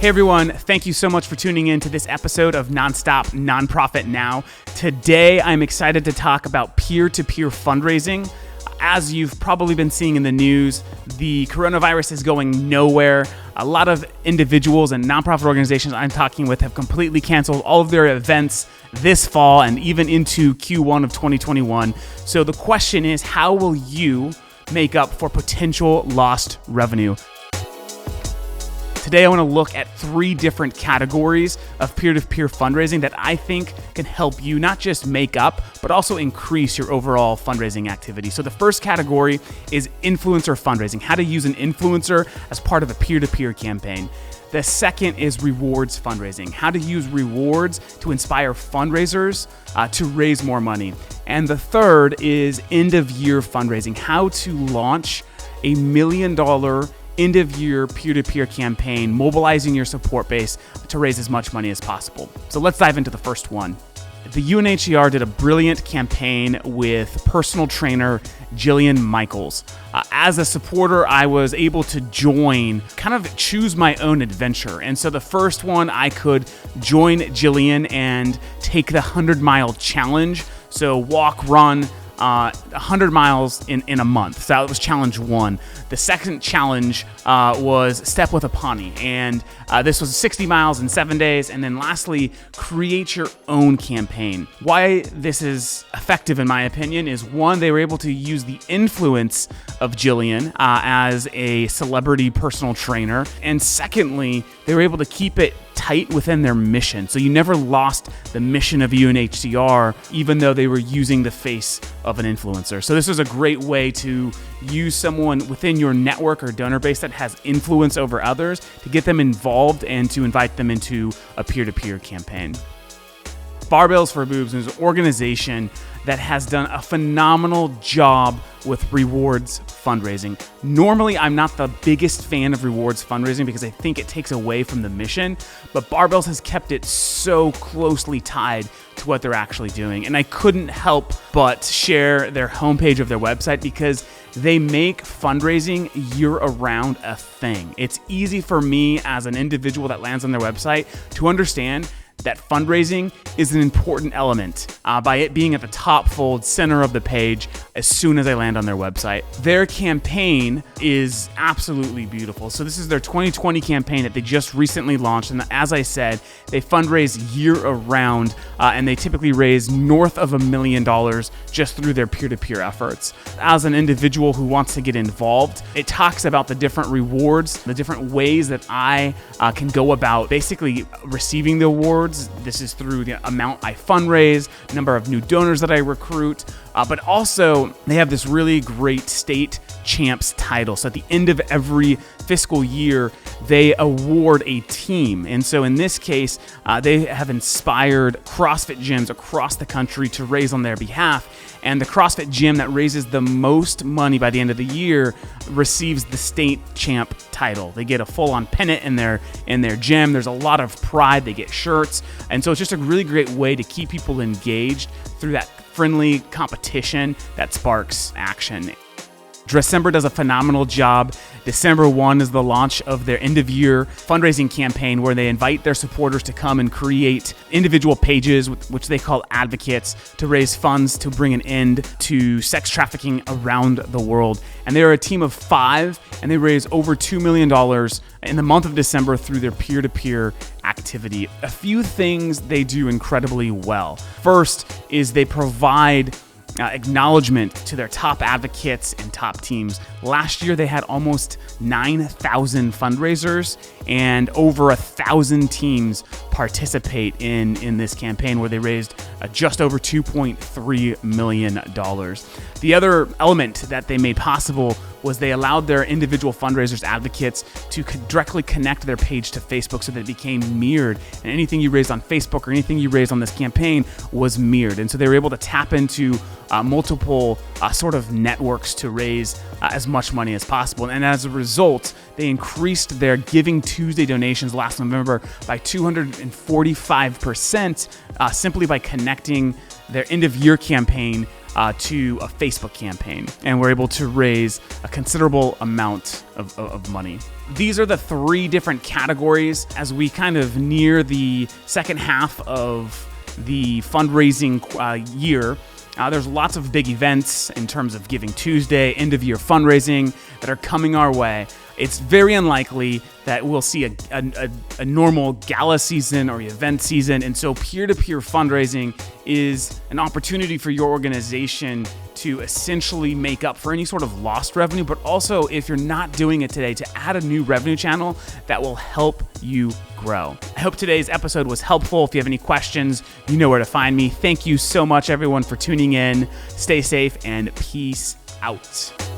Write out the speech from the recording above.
Hey everyone, thank you so much for tuning in to this episode of Nonstop Nonprofit Now. Today, I'm excited to talk about peer-to-peer fundraising. As you've probably been seeing in the news, the coronavirus is going nowhere. A lot of individuals and nonprofit organizations I'm talking with have completely canceled all of their events this fall and even into Q1 of 2021. So the question is, how will you make up for potential lost revenue? Today, I want to look at 3 different categories of peer-to-peer fundraising that I think can help you not just make up, but also increase your overall fundraising activity. So the first category is influencer fundraising, how to use an influencer as part of a peer-to-peer campaign. The second is rewards fundraising, how to use rewards to inspire fundraisers to raise more money. And the third is end-of-year fundraising, how to launch a $1 million end-of-year peer-to-peer campaign, mobilizing your support base to raise as much money as possible. So let's dive into the first one. The UNHCR did a brilliant campaign with personal trainer Jillian Michaels. As a supporter, I was able to kind of choose my own adventure. And so the first one, I could join Jillian and take the 100-mile challenge. So walk, run, 100 miles in a month. So that was challenge 1. The second challenge was step with a Pawnee, and this was 60 miles in 7 days. And then lastly, create your own campaign. Why this is effective, in my opinion, is 1, they were able to use the influence of Jillian as a celebrity personal trainer, and secondly, they were able to keep it tight within their mission. So you never lost the mission of UNHCR, even though they were using the face of an influencer. So this is a great way to use someone within your network or donor base that has influence over others to get them involved and to invite them into a peer-to-peer campaign. Barbells for Boobs is an organization that has done a phenomenal job with rewards fundraising. Normally, I'm not the biggest fan of rewards fundraising because I think it takes away from the mission, but Barbells has kept it so closely tied to what they're actually doing. And I couldn't help but share their homepage of their website because they make fundraising year-round a thing. It's easy for me as an individual that lands on their website to understand that fundraising is an important element by it being at the top fold center of the page as soon as I land on their website. Their campaign is absolutely beautiful. So this is their 2020 campaign that they just recently launched. And as I said, they fundraise year-round and they typically raise north of $1 million just through their peer-to-peer efforts. As an individual who wants to get involved, it talks about the different rewards, the different ways that I can go about basically receiving the awards. This is through the amount I fundraise, number of new donors that I recruit, but also they have this really great state champs title. So at the end of every fiscal year, they award a team. And so in this case, they have inspired CrossFit gyms across the country to raise on their behalf. And the CrossFit gym that raises the most money by the end of the year receives the state champ title. They get a full-on pennant in their gym. There's a lot of pride. They get shirts. And so it's just a really great way to keep people engaged through that friendly competition that sparks action. December does a phenomenal job. December 1 is the launch of their end-of-year fundraising campaign where they invite their supporters to come and create individual pages, which they call advocates, to raise funds to bring an end to sex trafficking around the world. And they're a team of 5, and they raise over $2 million in the month of December through their peer-to-peer activity. A few things they do incredibly well. First is they provide acknowledgement to their top advocates and top teams. Last year, they had almost 9,000 fundraisers and over 1,000 teams participate in this campaign where they raised just over $2.3 million. The other element that they made possible was they allowed their individual fundraisers, advocates, to directly connect their page to Facebook so that it became mirrored. And anything you raised on Facebook or anything you raised on this campaign was mirrored. And so they were able to tap into multiple sort of networks to raise as much money as possible. And as a result, they increased their Giving Tuesday donations last November by 245% simply by connecting their end-of-year campaign to a Facebook campaign, and we're able to raise a considerable amount of money. These are the 3 different categories as we kind of near the second half of the fundraising year. There's lots of big events in terms of Giving Tuesday, end of year fundraising that are coming our way. It's very unlikely that we'll see a normal gala season or event season. And so peer-to-peer fundraising is an opportunity for your organization to essentially make up for any sort of lost revenue, but also, if you're not doing it today, to add a new revenue channel that will help you grow. I hope today's episode was helpful. If you have any questions, you know where to find me. Thank you so much, everyone, for tuning in. Stay safe and peace out.